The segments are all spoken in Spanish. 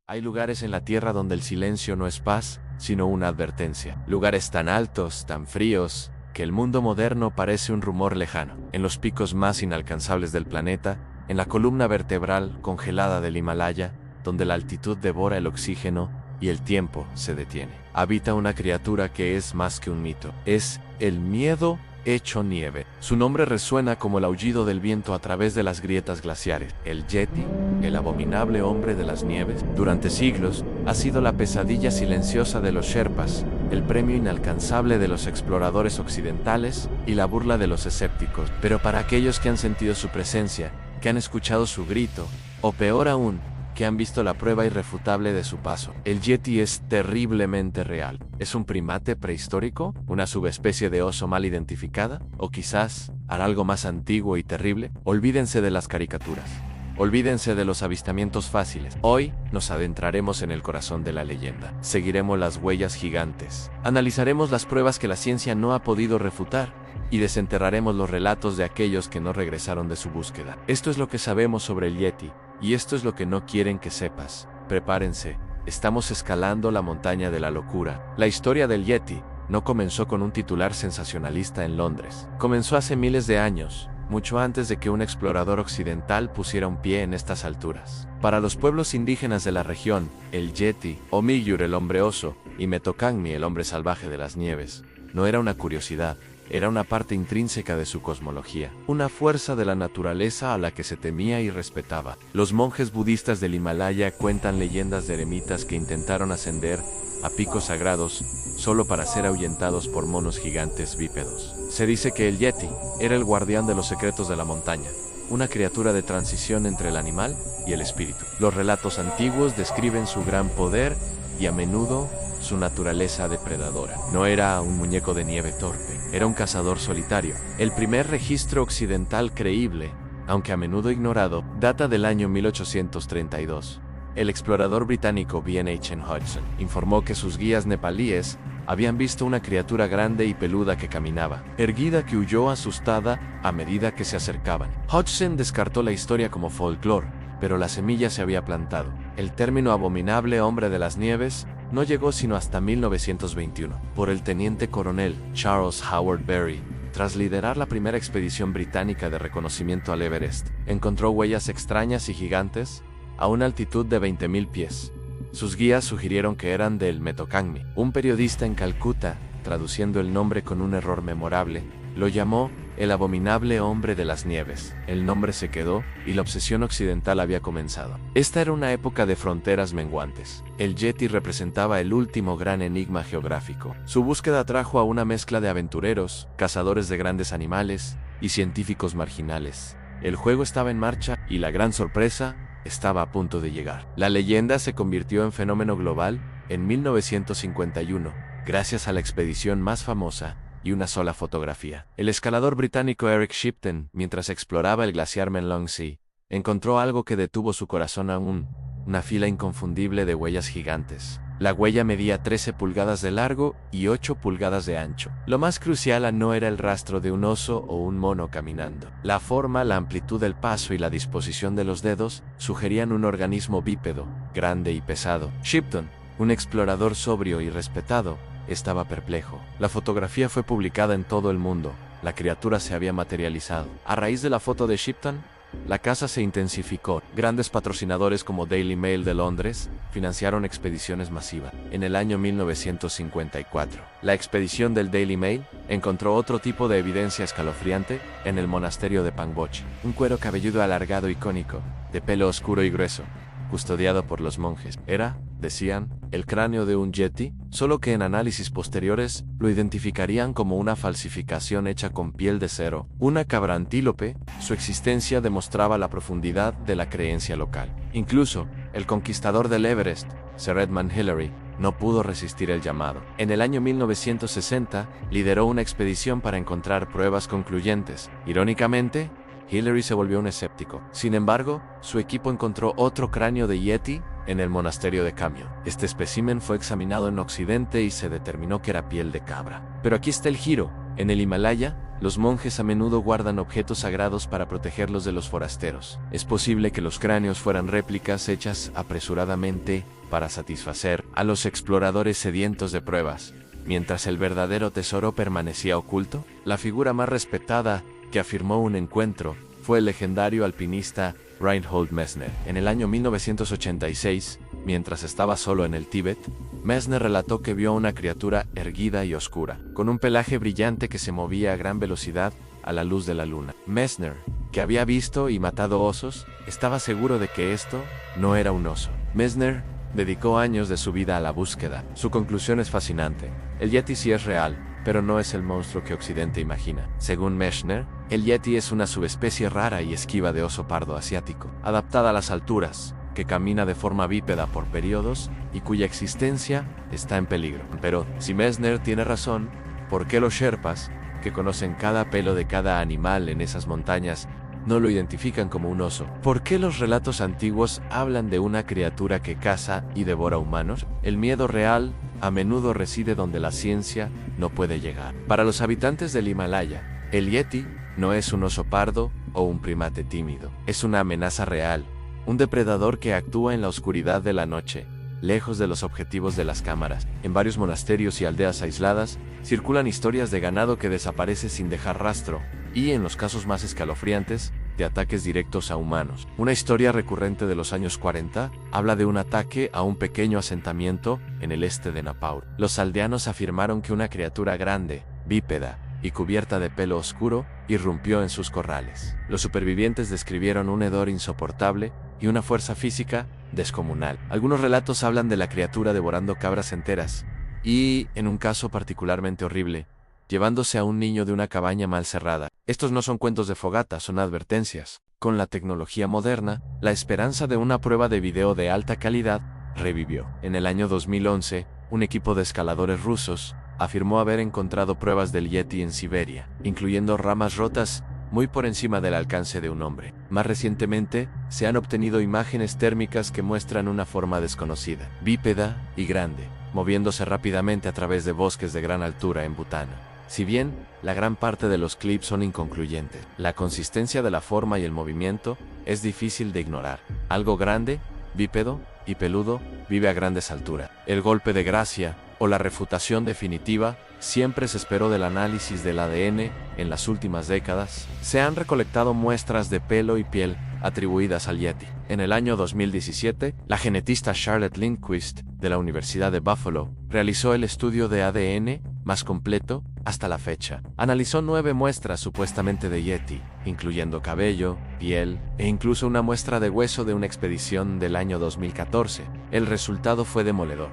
Hay lugares en la Tierra donde el silencio no es paz, sino una advertencia. Lugares tan altos, tan fríos, que el mundo moderno parece un rumor lejano. En los picos más inalcanzables del planeta, en la columna vertebral congelada del Himalaya, donde la altitud devora el oxígeno y el tiempo se detiene, habita una criatura que es más que un mito. Es el miedo hecho nieve. Su nombre resuena como el aullido del viento a través de las grietas glaciares. El Yeti, el abominable hombre de las nieves, durante siglos ha sido la pesadilla silenciosa de los Sherpas, el premio inalcanzable de los exploradores occidentales y la burla de los escépticos. Pero para aquellos que han sentido su presencia, que han escuchado su grito, o peor aún, que han visto la prueba irrefutable de su paso, el Yeti es terriblemente real. ¿Es un primate prehistórico? ¿Una subespecie de oso mal identificada? ¿O quizás hará algo más antiguo y terrible? Olvídense de las caricaturas. Olvídense de los avistamientos fáciles. Hoy nos adentraremos en el corazón de la leyenda. Seguiremos las huellas gigantes. Analizaremos las pruebas que la ciencia no ha podido refutar y desenterraremos los relatos de aquellos que no regresaron de su búsqueda. Esto es lo que sabemos sobre el Yeti, y esto es lo que no quieren que sepas. Prepárense, estamos escalando la montaña de la locura. La historia del Yeti no comenzó con un titular sensacionalista en Londres. Comenzó hace miles de años, mucho antes de que un explorador occidental pusiera un pie en estas alturas. Para los pueblos indígenas de la región, el Yeti, Omidyur el hombre oso, y Metocangmi el hombre salvaje de las nieves, no era una curiosidad. Era una parte intrínseca de su cosmología, una fuerza de la naturaleza a la que se temía y respetaba. Los monjes budistas del Himalaya cuentan leyendas de eremitas que intentaron ascender a picos sagrados solo para ser ahuyentados por monos gigantes bípedos. Se dice que el Yeti era el guardián de los secretos de la montaña, una criatura de transición entre el animal y el espíritu. Los relatos antiguos describen su gran poder y a menudo su naturaleza depredadora. No era un muñeco de nieve torpe, era un cazador solitario. El primer registro occidental creíble, aunque a menudo ignorado, data del año 1832. El explorador británico B.N.H. Hodgson informó que sus guías nepalíes habían visto una criatura grande y peluda que caminaba, erguida, que huyó asustada a medida que se acercaban. Hodgson descartó la historia como folclore, pero la semilla se había plantado. El término abominable hombre de las nieves no llegó sino hasta 1921, por el teniente coronel Charles Howard Berry. Tras liderar la primera expedición británica de reconocimiento al Everest, encontró huellas extrañas y gigantes a una altitud de 20.000 pies. Sus guías sugirieron que eran del Metocangmi. Un periodista en Calcuta, traduciendo el nombre con un error memorable, lo llamó el abominable hombre de las nieves. El nombre se quedó y la obsesión occidental había comenzado. Esta era una época de fronteras menguantes. El Yeti representaba el último gran enigma geográfico. Su búsqueda trajo a una mezcla de aventureros, cazadores de grandes animales y científicos marginales. El juego estaba en marcha y la gran sorpresa estaba a punto de llegar. La leyenda se convirtió en fenómeno global en 1951, gracias a la expedición más famosa y una sola fotografía. El escalador británico Eric Shipton, mientras exploraba el glaciar Menlong-See, encontró algo que detuvo su corazón aún, una fila inconfundible de huellas gigantes. La huella medía 13 pulgadas de largo y 8 pulgadas de ancho. Lo más crucial no era el rastro de un oso o un mono caminando. La forma, la amplitud del paso y la disposición de los dedos sugerían un organismo bípedo, grande y pesado. Shipton, un explorador sobrio y respetado, estaba perplejo. La fotografía fue publicada en todo el mundo. La criatura se había materializado. A raíz de la foto de Shipton, la caza se intensificó. Grandes patrocinadores como Daily Mail de Londres financiaron expediciones masivas. En el año 1954, la expedición del Daily Mail encontró otro tipo de evidencia escalofriante en el monasterio de Pangboche. Un cuero cabelludo alargado y cónico, de pelo oscuro y grueso, custodiado por los monjes. Era, decían, el cráneo de un yeti, solo que en análisis posteriores lo identificarían como una falsificación hecha con piel de cero. Una cabra antílope, su existencia demostraba la profundidad de la creencia local. Incluso, el conquistador del Everest, Sir Edmund Hillary, no pudo resistir el llamado. En el año 1960, lideró una expedición para encontrar pruebas concluyentes. Irónicamente, Hillary se volvió un escéptico. Sin embargo, su equipo encontró otro cráneo de yeti en el monasterio de Kamyo. Este espécimen fue examinado en Occidente y se determinó que era piel de cabra. Pero aquí está el giro. En el Himalaya, Los monjes a menudo guardan objetos sagrados para protegerlos de los forasteros. Es posible que los cráneos fueran réplicas hechas apresuradamente para satisfacer a los exploradores sedientos de pruebas, mientras el verdadero tesoro permanecía oculto. La figura más respetada que afirmó un encuentro fue el legendario alpinista Reinhold Messner. En el año 1986, mientras estaba solo en el Tíbet, Messner relató que vio una criatura erguida y oscura, con un pelaje brillante que se movía a gran velocidad a la luz de la luna. Messner, que había visto y matado osos, estaba seguro de que esto no era un oso. Messner dedicó años de su vida a la búsqueda. Su conclusión es fascinante. El Yeti sí es real, pero no es el monstruo que Occidente imagina. Según Messner, el Yeti es una subespecie rara y esquiva de oso pardo asiático, adaptada a las alturas, que camina de forma bípeda por periodos y cuya existencia está en peligro. Pero, si Messner tiene razón, ¿por qué los Sherpas, que conocen cada pelo de cada animal en esas montañas, no lo identifican como un oso? ¿Por qué los relatos antiguos hablan de una criatura que caza y devora humanos? El miedo real a menudo reside donde la ciencia no puede llegar. Para los habitantes del Himalaya, el Yeti no es un oso pardo o un primate tímido. Es una amenaza real, un depredador que actúa en la oscuridad de la noche, lejos de los objetivos de las cámaras. En varios monasterios y aldeas aisladas, circulan historias de ganado que desaparece sin dejar rastro, y, en los casos más escalofriantes, de ataques directos a humanos. Una historia recurrente de los años 40 habla de un ataque a un pequeño asentamiento en el este de Nepal. Los aldeanos afirmaron que una criatura grande, bípeda y cubierta de pelo oscuro, irrumpió en sus corrales. Los supervivientes describieron un hedor insoportable y una fuerza física descomunal. Algunos relatos hablan de la criatura devorando cabras enteras y, en un caso particularmente horrible, llevándose a un niño de una cabaña mal cerrada. Estos no son cuentos de fogata, son advertencias. Con la tecnología moderna, la esperanza de una prueba de video de alta calidad revivió. En el año 2011, un equipo de escaladores rusos afirmó haber encontrado pruebas del Yeti en Siberia, incluyendo ramas rotas muy por encima del alcance de un hombre. Más recientemente, se han obtenido imágenes térmicas que muestran una forma desconocida, bípeda y grande, moviéndose rápidamente a través de bosques de gran altura en Bután. Si bien, la gran parte de los clips son inconcluyentes, la consistencia de la forma y el movimiento es difícil de ignorar. Algo grande, bípedo y peludo vive a grandes alturas. El golpe de gracia o la refutación definitiva siempre se esperó del análisis del ADN. En las últimas décadas, se han recolectado muestras de pelo y piel atribuidas al Yeti. En el año 2017, la genetista Charlotte Lindquist de la Universidad de Buffalo realizó el estudio de ADN más completo hasta la fecha. Analizó 9 muestras supuestamente de Yeti, incluyendo cabello, piel e incluso una muestra de hueso de una expedición del año 2014. El resultado fue demoledor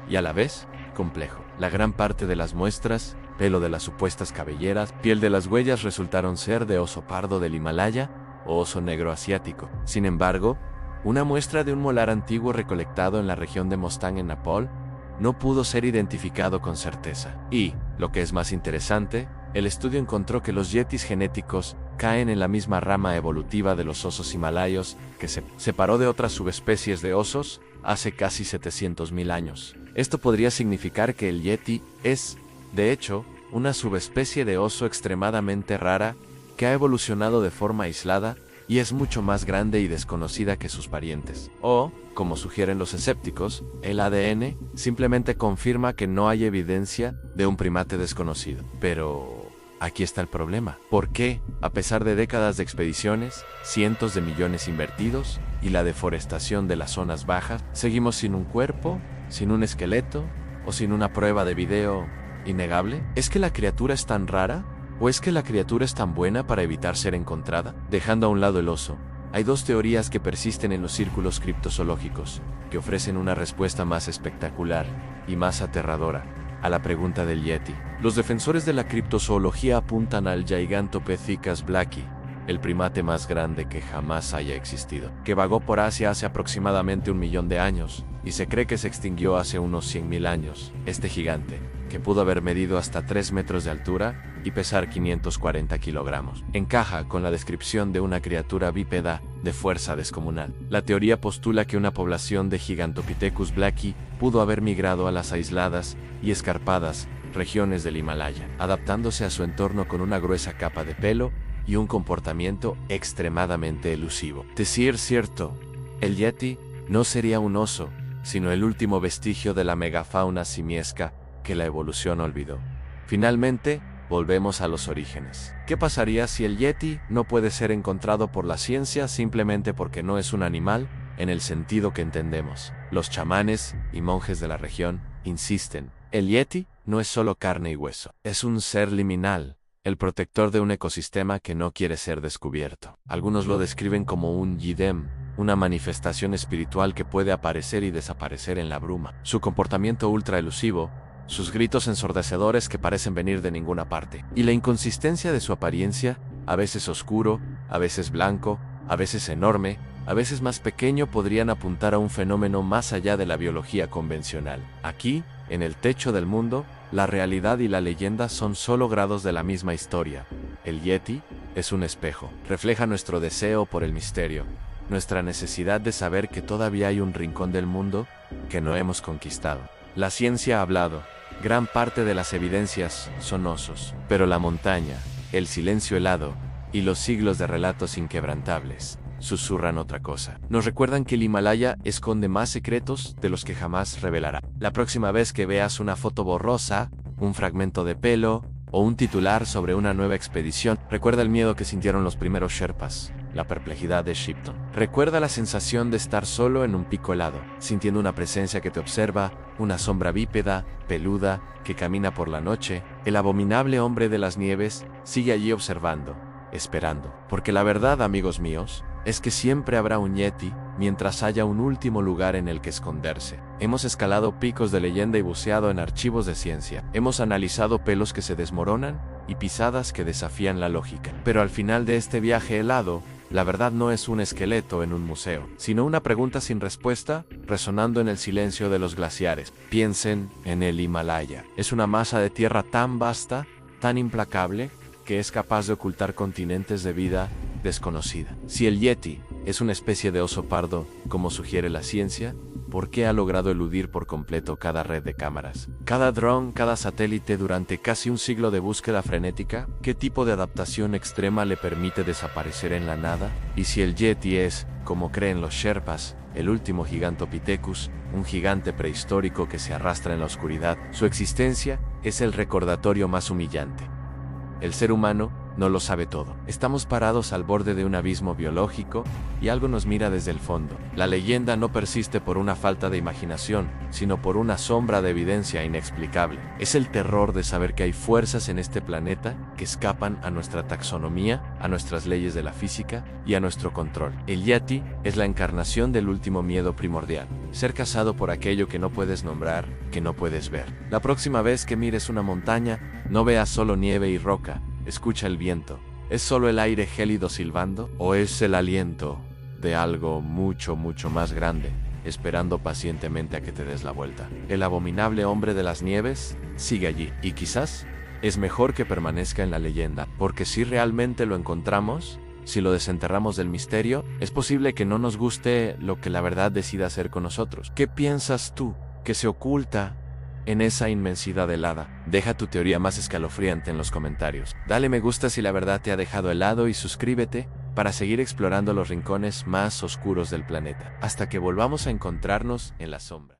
y a la vez complejo. La gran parte de las muestras, pelo de las supuestas cabelleras, piel de las huellas resultaron ser de oso pardo del Himalaya o oso negro asiático. Sin embargo, una muestra de un molar antiguo recolectado en la región de Mostang en Nepal no pudo ser identificado con certeza. Y, lo que es más interesante, el estudio encontró que los yetis genéticos caen en la misma rama evolutiva de los osos himalayos que se separó de otras subespecies de osos hace casi 700.000 años. Esto podría significar que el yeti es, de hecho, una subespecie de oso extremadamente rara que ha evolucionado de forma aislada y es mucho más grande y desconocida que sus parientes. O, como sugieren los escépticos, el ADN simplemente confirma que no hay evidencia de un primate desconocido. Pero aquí está el problema. ¿Por qué, a pesar de décadas de expediciones, cientos de millones invertidos y la deforestación de las zonas bajas, seguimos sin un cuerpo, sin un esqueleto o sin una prueba de video innegable? ¿Es que la criatura es tan rara? ¿O es que la criatura es tan buena para evitar ser encontrada? Dejando a un lado el oso, hay 2 teorías que persisten en los círculos criptozoológicos, que ofrecen una respuesta más espectacular y más aterradora a la pregunta del Yeti. Los defensores de la criptozoología apuntan al Gigantopithecus blacki, el primate más grande que jamás haya existido, que vagó por Asia hace aproximadamente 1 millón de años, y se cree que se extinguió hace unos 100.000 años. Este gigante, que pudo haber medido hasta 3 metros de altura y pesar 540 kilogramos, encaja con la descripción de una criatura bípeda de fuerza descomunal. La teoría postula que una población de Gigantopithecus blacki pudo haber migrado a las aisladas y escarpadas regiones del Himalaya, adaptándose a su entorno con una gruesa capa de pelo y un comportamiento extremadamente elusivo. Decir cierto, el yeti no sería un oso, sino el último vestigio de la megafauna simiesca que la evolución olvidó. Finalmente, volvemos a los orígenes. ¿Qué pasaría si el yeti no puede ser encontrado por la ciencia simplemente porque no es un animal en el sentido que entendemos? Los chamanes y monjes de la región insisten, el yeti no es solo carne y hueso, es un ser liminal, el protector de un ecosistema que no quiere ser descubierto. Algunos lo describen como un yidem, una manifestación espiritual que puede aparecer y desaparecer en la bruma. Su comportamiento ultra elusivo, sus gritos ensordecedores que parecen venir de ninguna parte, y la inconsistencia de su apariencia, a veces oscuro, a veces blanco, a veces enorme, a veces más pequeño, podrían apuntar a un fenómeno más allá de la biología convencional. Aquí, en el techo del mundo, la realidad y la leyenda son solo grados de la misma historia. El yeti es un espejo, refleja nuestro deseo por el misterio, nuestra necesidad de saber que todavía hay un rincón del mundo que no hemos conquistado. La ciencia ha hablado, gran parte de las evidencias son osos, pero la montaña, el silencio helado y los siglos de relatos inquebrantables susurran otra cosa. Nos recuerdan que el Himalaya esconde más secretos de los que jamás revelará. La próxima vez que veas una foto borrosa, un fragmento de pelo o un titular sobre una nueva expedición, recuerda el miedo que sintieron los primeros Sherpas, la perplejidad de Shipton. Recuerda la sensación de estar solo en un pico helado, sintiendo una presencia que te observa, una sombra bípeda, peluda, que camina por la noche. El abominable hombre de las nieves sigue allí observando, esperando. Porque la verdad, amigos míos, es que siempre habrá un yeti mientras haya un último lugar en el que esconderse. Hemos escalado picos de leyenda y buceado en archivos de ciencia. Hemos analizado pelos que se desmoronan y pisadas que desafían la lógica. Pero al final de este viaje helado, la verdad no es un esqueleto en un museo, sino una pregunta sin respuesta resonando en el silencio de los glaciares. Piensen en el Himalaya. Es una masa de tierra tan vasta, tan implacable, que es capaz de ocultar continentes de vida desconocida. Si el yeti es una especie de oso pardo, como sugiere la ciencia, ¿por qué ha logrado eludir por completo cada red de cámaras, cada dron, cada satélite durante casi un siglo de búsqueda frenética? ¿Qué tipo de adaptación extrema le permite desaparecer en la nada? Y si el yeti es, como creen los Sherpas, el último Gigantopithecus, un gigante prehistórico que se arrastra en la oscuridad, su existencia es el recordatorio más humillante. El ser humano no lo sabe todo. Estamos parados al borde de un abismo biológico y algo nos mira desde el fondo. La leyenda no persiste por una falta de imaginación, sino por una sombra de evidencia inexplicable. Es el terror de saber que hay fuerzas en este planeta que escapan a nuestra taxonomía, a nuestras leyes de la física y a nuestro control. El yeti es la encarnación del último miedo primordial: ser cazado por aquello que no puedes nombrar, que no puedes ver. La próxima vez que mires una montaña, no veas solo nieve y roca. Escucha el viento. ¿Es solo el aire gélido silbando? ¿O es el aliento de algo mucho, mucho más grande, esperando pacientemente a que te des la vuelta? El abominable hombre de las nieves sigue allí, y quizás es mejor que permanezca en la leyenda, porque si realmente lo encontramos, si lo desenterramos del misterio, es posible que no nos guste lo que la verdad decida hacer con nosotros. ¿Qué piensas tú que se oculta en esa inmensidad helada? Deja tu teoría más escalofriante en los comentarios. Dale me gusta si la verdad te ha dejado helado y suscríbete para seguir explorando los rincones más oscuros del planeta. Hasta que volvamos a encontrarnos en la sombra.